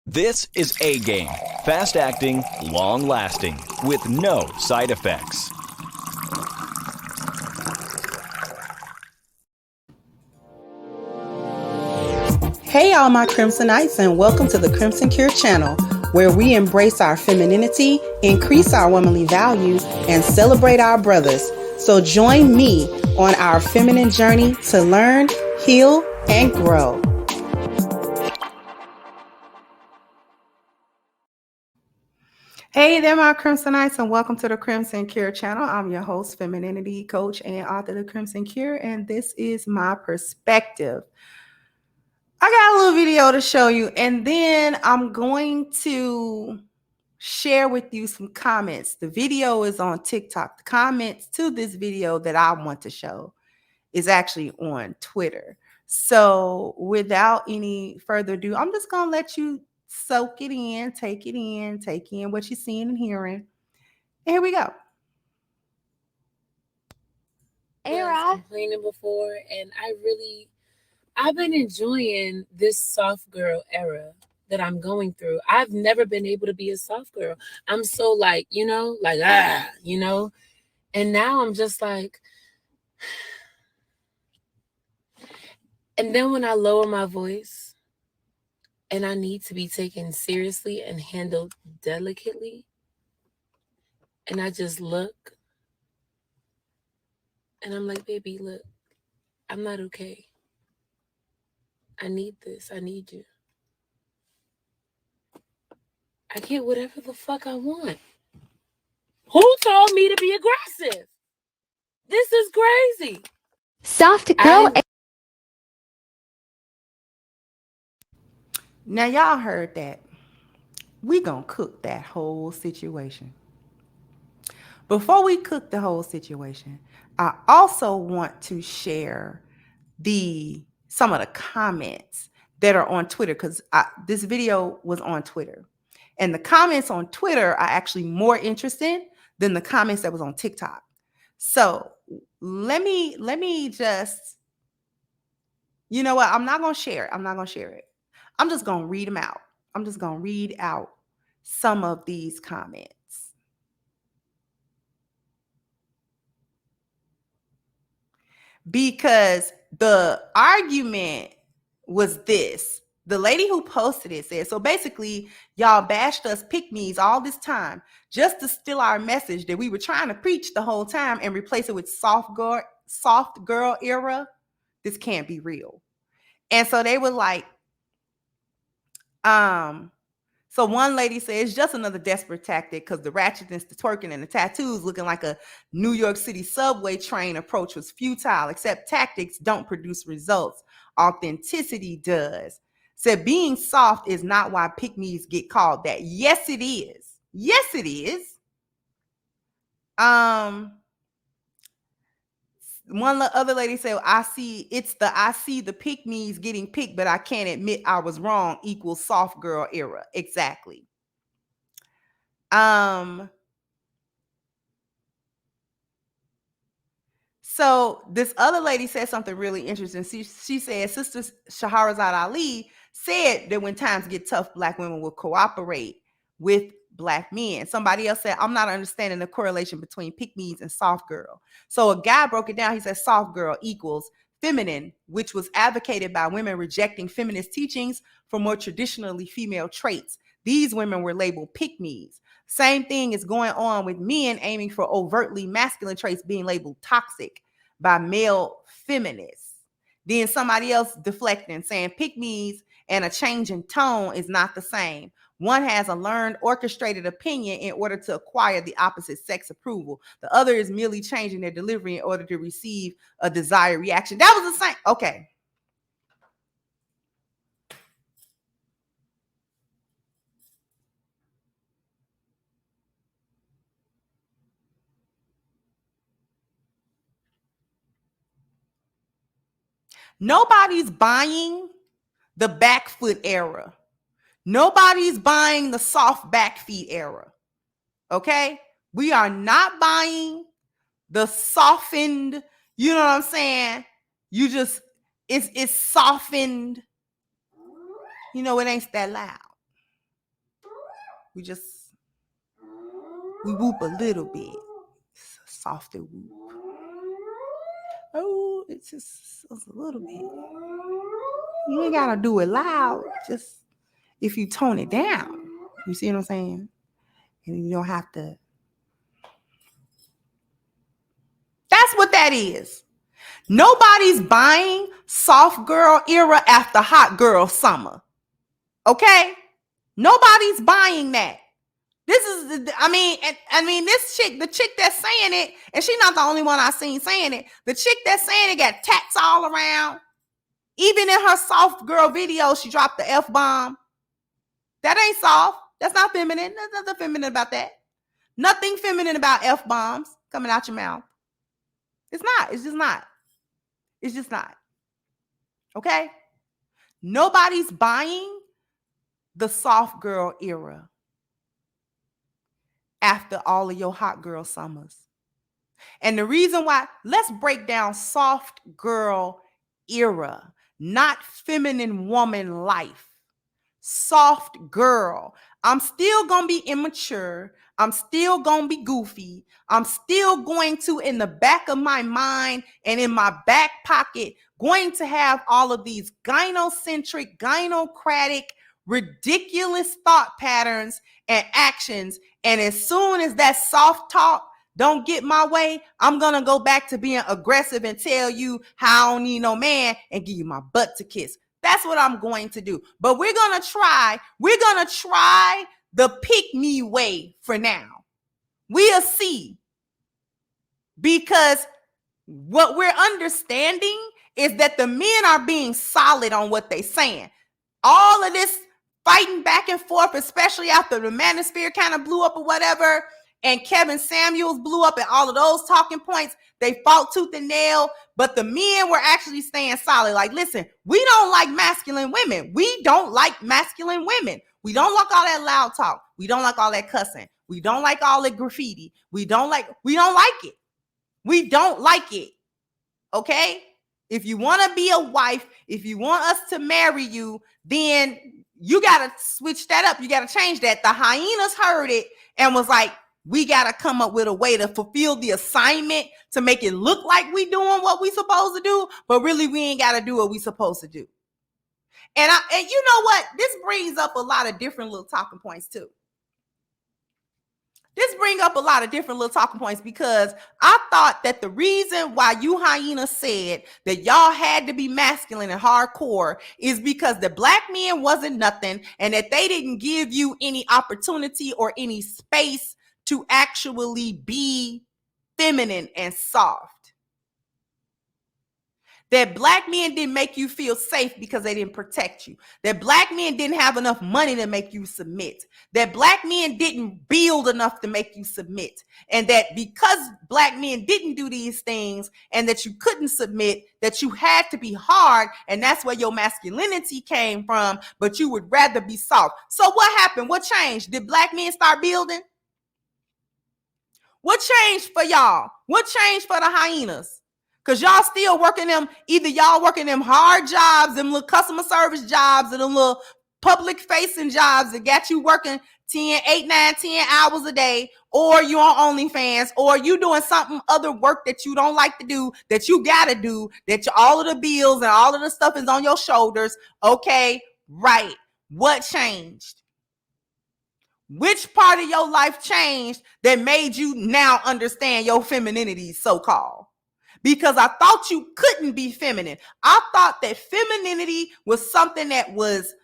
This is A Game. Fast acting, long lasting, with no side effects. Hey, all my Crimsonites, and welcome to the Crimson Cure channel, where we embrace our femininity, increase our womanly values, and celebrate our brothers. So join me on our feminine journey to learn, heal, and grow. Hey there, my Crimsonites, and welcome to the Crimson Cure channel. I'm your host, femininity coach, and author of the Crimson Cure, and this is my perspective. I got a little video to show you, and then I'm going to share with you some comments. The video is on TikTok. The comments to this video that I want to show is actually on Twitter. So without any further ado, I'm just going to let you soak it in, take in what you're seeing and hearing. And here we go. I was complaining before, and I've been enjoying this soft girl era that I'm going through. I've never been able to be a soft girl. I'm so and now I'm just like, and then when I lower my voice and I need to be taken seriously and handled delicately, and I just look and I'm like, baby, look, I'm not okay. I need this. I need you. I get whatever the fuck I want. Who told me to be aggressive? This is crazy. Soft girl. Now, y'all heard that. We gonna cook that whole situation. Before we cook the whole situation, I also want to share some of the comments that are on Twitter, because this video was on Twitter. And the comments on Twitter are actually more interesting than the comments that was on TikTok. So let me just, you know what? I'm not going to share it. I'm just going to read them out. I'm just going to read out some of these comments. Because the argument was this. The lady who posted it said, so basically, y'all bashed us pick-me's all this time just to steal our message that we were trying to preach the whole time and replace it with soft girl era. This can't be real. And so they were like, so one lady said, it's just another desperate tactic because the ratchetness, the twerking, and the tattoos looking like a New York City subway train approach was futile, except tactics don't produce results. Authenticity does. Said being soft is not why pick-me's get called that. Yes, it is. Yes, it is. One other lady said, I see the pick-me's getting picked, but I can't admit I was wrong equals soft girl era. Exactly. So this other lady said something really interesting. She said, Sister Shahrazad Ali said that when times get tough, Black women will cooperate with Black men. Somebody else said, I'm not understanding the correlation between pick-me's and soft girl. So a guy broke it down. He said soft girl equals feminine, which was advocated by women rejecting feminist teachings for more traditionally female traits. These women were labeled pick-me's. Same thing is going on with men aiming for overtly masculine traits being labeled toxic by male feminists. Then somebody else deflecting, saying pick-me's and a change in tone is not the same. One has a learned, orchestrated opinion in order to acquire the opposite sex approval. The other is merely changing their delivery in order to receive a desired reaction. That was the same. Okay. Nobody's buying the back foot era. Nobody's buying the soft back feet era. Okay? We are not buying the softened, you know what I'm saying? You just, it's softened. You know, it ain't that loud. We whoop a little bit. It's a softer whoop. Oh, it's just a little bit. You ain't gotta do it loud. Just if you tone it down. You see what I'm saying? And you don't have to. That's what that is. Nobody's buying soft girl era after hot girl summer. Okay? Nobody's buying that. This is, this chick, the chick that's saying it, and she's not the only one I've seen saying it. The chick that's saying it got tats all around. Even in her soft girl video, she dropped the F-bomb. That ain't soft. That's not feminine. There's nothing feminine about that. Nothing feminine about F-bombs coming out your mouth. It's not. It's just not. It's just not. Okay? Nobody's buying the soft girl era after all of your hot girl summers. And the reason why, let's break down soft girl era, not feminine woman life. Soft girl. I'm still going to be immature. I'm still going to be goofy. I'm still going to, in the back of my mind and in my back pocket, going to have all of these gynocentric, gynocratic, ridiculous thought patterns and actions. And as soon as that soft talk don't get my way, I'm going to go back to being aggressive and tell you how I don't need no man and give you my butt to kiss. That's what I'm going to do. But we're going to try the pick me way for now. We'll see. Because what we're understanding is that the men are being solid on what they're saying. All of this fighting back and forth, especially after the Manosphere kind of blew up or whatever, and Kevin Samuels blew up, and all of those talking points, they fought tooth and nail, but the men were actually staying solid. Like, listen, we don't like masculine women. We don't like masculine women. We don't like all that loud talk. We don't like all that cussing. We don't like all that graffiti. We don't like it. We don't like it. Okay? If you want to be a wife, if you want us to marry you, then you got to switch that up. You got to change that. The hyenas heard it and was like, we got to come up with a way to fulfill the assignment to make it look like we doing what we supposed to do, but really we ain't got to do what we supposed to do. And you know what? This brings up a lot of different little talking points too. Because I thought that the reason why you hyenas said that y'all had to be masculine and hardcore is because the black men wasn't nothing and that they didn't give you any opportunity or any space to actually be feminine and soft. That black men didn't make you feel safe because they didn't protect you. That black men didn't have enough money to make you submit. That black men didn't build enough to make you submit. And that because black men didn't do these things and that you couldn't submit, that you had to be hard, and that's where your masculinity came from, but you would rather be soft. So what happened? What changed? Did black men start building? What changed for y'all? What changed for the hyenas? Because y'all still working them, either y'all working them hard jobs, them little customer service jobs, or them little public facing jobs that got you working 10 hours a day, or you on OnlyFans, or you doing something other work that you don't like to do, that you got to do, that all of the bills and all of the stuff is on your shoulders. Okay, right. What changed? Which part of your life changed that made you now understand your femininity, so-called? Because I thought you couldn't be feminine. I thought that femininity was something that was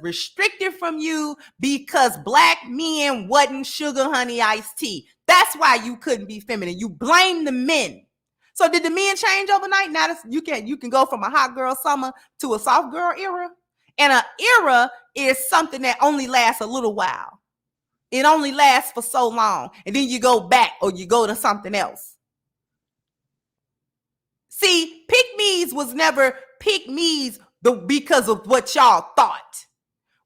restricted from you because black men wasn't sugar, honey, iced tea. That's why you couldn't be feminine. You blame the men. So did the men change overnight? Now you can go from a hot girl summer to a soft girl era. And an era is something that only lasts a little while. It only lasts for so long. And then you go back or you go to something else. See, pick-me's was never pick-me's because of what y'all thought.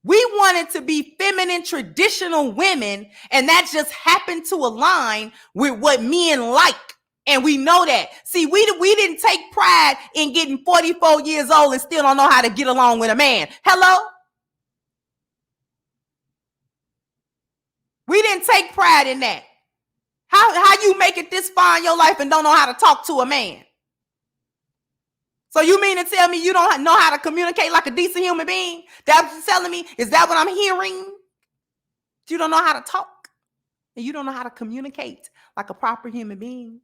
We wanted to be feminine, traditional women, and that just happened to align with what men like. And we know that. See, we didn't take pride in getting 44 years old and still don't know how to get along with a man. Hello? Men take pride in that. How you make it this far in your life and don't know how to talk to a man? So you mean to tell me you don't know how to communicate like a decent human being? That's what you're telling me? Is that what I'm hearing? You don't know how to talk and you don't know how to communicate like a proper human being.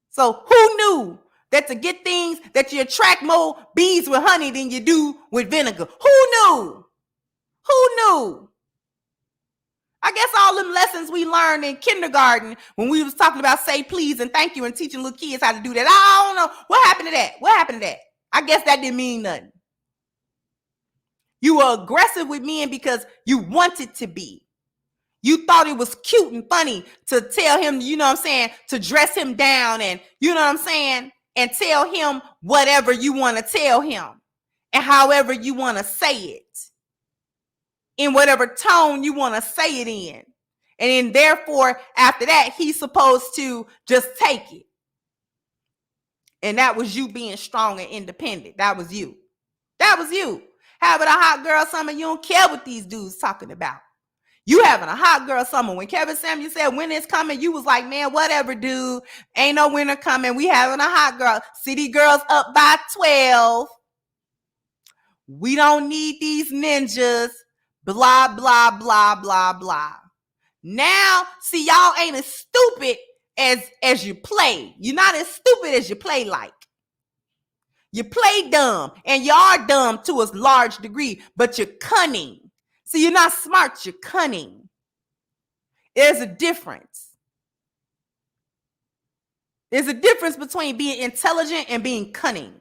So who knew that to get things that you attract more bees with honey than you do with vinegar? Who knew? Who knew? I guess all them lessons we learned in kindergarten when we was talking about say please and thank you and teaching little kids how to do that. I don't know. What happened to that? What happened to that? I guess that didn't mean nothing. You were aggressive with men because you wanted to be. You thought it was cute and funny to tell him, you know what I'm saying, to dress him down and, you know what I'm saying, and tell him whatever you want to tell him and however you want to say it. In whatever tone you want to say it in. And then therefore, after that, he's supposed to just take it. And that was you being strong and independent. That was you. That was you. Having a hot girl summer, you don't care what these dudes talking about. You having a hot girl summer. When Kevin Samuel said when it's coming, you was like, man, whatever, dude. Ain't no winter coming. We having a hot girl. City girls up by 12. We don't need these ninjas. Blah, blah, blah, blah, blah. Now, see, y'all ain't as stupid as you play. You're not as stupid as you play like. You play dumb, and you are dumb to a large degree, but you're cunning. See, you're not smart, you're cunning. There's a difference. There's a difference between being intelligent and being cunning.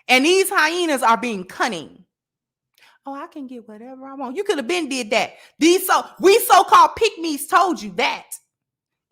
And these hyenas are being cunning. Oh, I can get whatever I want. You could have been did that. We so-called pick-me's told you that.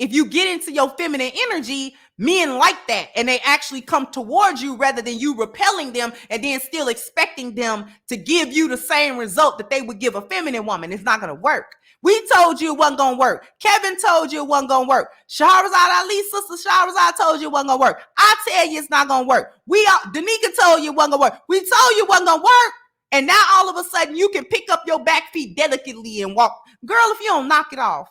If you get into your feminine energy, men like that. And they actually come towards you rather than you repelling them and then still expecting them to give you the same result that they would give a feminine woman. It's not going to work. We told you it wasn't going to work. Kevin told you it wasn't going to work. Shahrazad Ali's sister Shahrazad told you it wasn't going to work. I tell you it's not going to work. Danica told you it wasn't going to work. We told you it wasn't going to work. And now all of a sudden you can pick up your back feet delicately and walk. Girl, if you don't knock it off.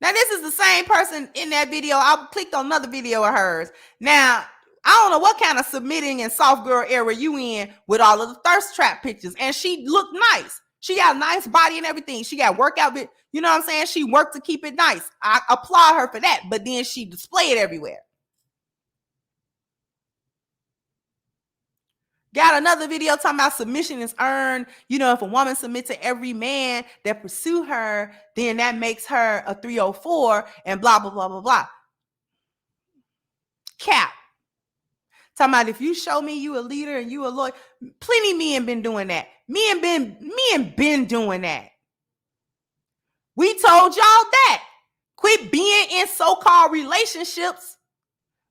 Now this is the same person in that video. I clicked on another video of hers. Now, I don't know what kind of submitting and soft girl era you in with all of the thirst trap pictures. And she looked nice. She got a nice body and everything. She got workout. You know what I'm saying? She worked to keep it nice. I applaud her for that. But then she displayed it everywhere. Got another video talking about submission is earned. You know, if a woman submits to every man that pursue her, then that makes her a 304 and blah, blah, blah, blah, blah. Cap. Talking about if you show me you a leader and you a lawyer. Plenty of men been doing that. Men been doing that. We told y'all that. Quit being in so-called relationships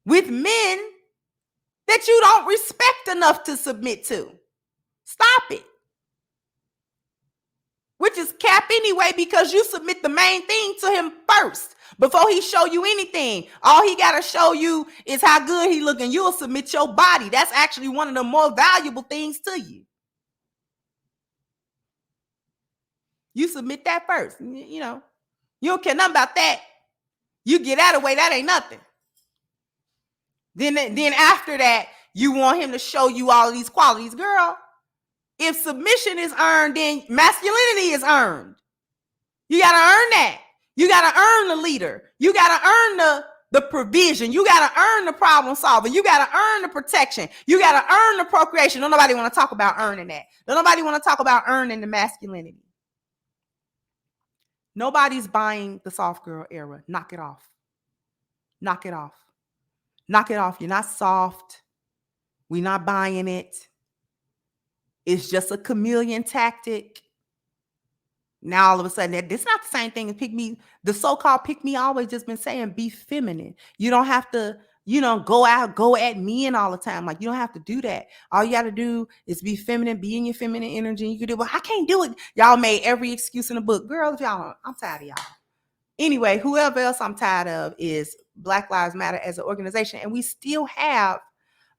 with men that you don't respect enough to submit to. Stop it. Which is cap anyway, because you submit the main thing to him first before he show you anything. All he got to show you is how good he looking. You'll submit your body. That's actually one of the more valuable things to you. You submit that first. You know, you don't care nothing about that. You get out of the way. That ain't nothing. Then after that, you want him to show you all of these qualities. Girl, if submission is earned, then masculinity is earned. You got to earn that. You got to earn the leader. You got to earn the provision. You got to earn the problem solving. You got to earn the protection. You got to earn the procreation. Don't nobody want to talk about earning that. Don't nobody want to talk about earning the masculinity. Nobody's buying the soft girl era. Knock it off. Knock it off. Knock it off. You're not soft. We're not buying it. It's just a chameleon tactic. Now all of a sudden, this is not the same thing as pick me. The so-called pick me always just been saying be feminine. You don't have to, go at men all the time. Like you don't have to do that. All you got to do is be feminine, be in your feminine energy. You can do, well, I can't do it. Y'all made every excuse in the book. Girl, if y'all don't, I'm tired of y'all. Anyway, whoever else I'm tired of is Black Lives Matter as an organization. And we still have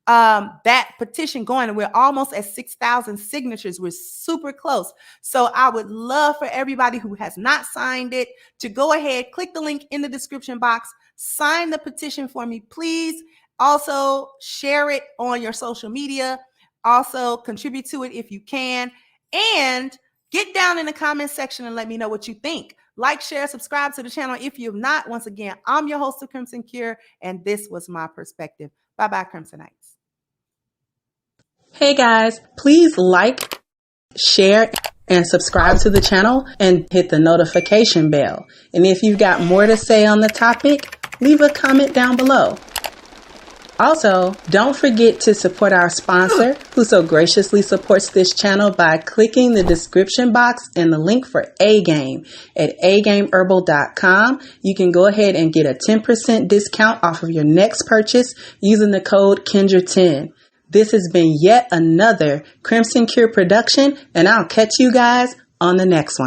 that petition going, and we're almost at 6,000 signatures. We're super close. So I would love for everybody who has not signed it to go ahead, click the link in the description box, sign the petition for me, please. Also share it on your social media. Also contribute to it if you can, and get down in the comment section and let me know what you think. Like, share, subscribe to the channel if you've not. Once again, I'm your host of Crimson Cure, and this was my perspective. Bye-bye, Crimsonites. Hey guys, please like, share, and subscribe to the channel and hit the notification bell. And if you've got more to say on the topic, leave a comment down below. Also, don't forget to support our sponsor, who so graciously supports this channel by clicking the description box and the link for A-Game at agameherbal.com. You can go ahead and get a 10% discount off of your next purchase using the code Kendra10. This has been yet another Crimson Cure production, and I'll catch you guys on the next one.